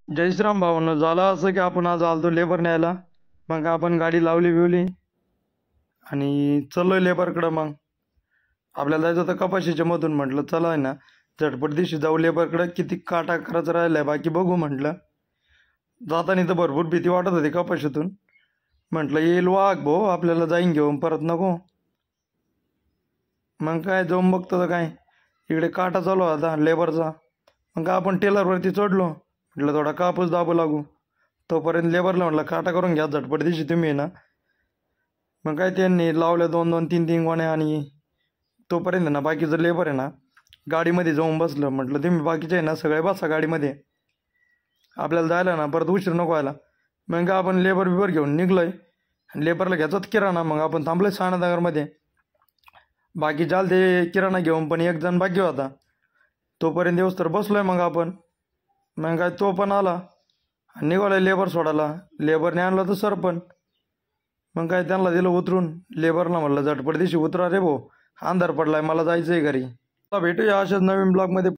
जय श्रीराम भावांनो. झालं असं की आपण आज आलतो लेबर न्यायला. मग आपण गाडी लावली बिवली आणि चाललोय लेबरकडं. मग आपल्याला जायचं होतं कपाशीच्या मधून. म्हटलं चला आहे ना झटपट दिवशी जाऊ लेबरकडं. किती काटा करायचं राहिलाय बाकी बघू म्हटलं. जाताना तर भरपूर भीती वाटत होती कपाशीतून. म्हटलं येईल वाघ भाऊ आपल्याला जाईन घेऊन परत नको. मग काय जाऊन बघतो तर काय इकडे काटा चालू होता लेबरचा. मग आपण टेलरवरती चढलो. म्हटलं थोडा कापूस दाबू लागू. तोपर्यंत लेबरला म्हटलं काटा करून घ्या झटपट दिवशी तुम्ही ना. मग काय त्यांनी लावल्या 2-2 3-3 गोण्या. आणि तोपर्यंत ना बाकीचं लेबर आहे ना गाडीमध्ये जाऊन बसलं. म्हटलं तुम्ही बाकीचे आहे ना सगळे बसा गाडीमध्ये, आपल्याला जायला ना परत उशीर नको व्हायला. मग आपण लेबर बिबर घेऊन निघलोय. लेबरला घ्यायचाच किराणा. मग आपण थांबलोय शहानगरमध्ये. बाकी चालते किराणा घेऊन, पण एक जण बाकी होता. तोपर्यंत येऊस तर बसलोय मग आपण. मग काय तो पण आला निघालाय लेबर सोडायला. लेबरने आणलं तर सरपण. मग काय त्यांना दिलं उतरून. लेबरला म्हणलं झटपट दिवशी उतरा रे भाऊ, अंधार पडलाय मला जायचंय घरी. भेटूया अशाच नवीन ब्लॉगमध्ये.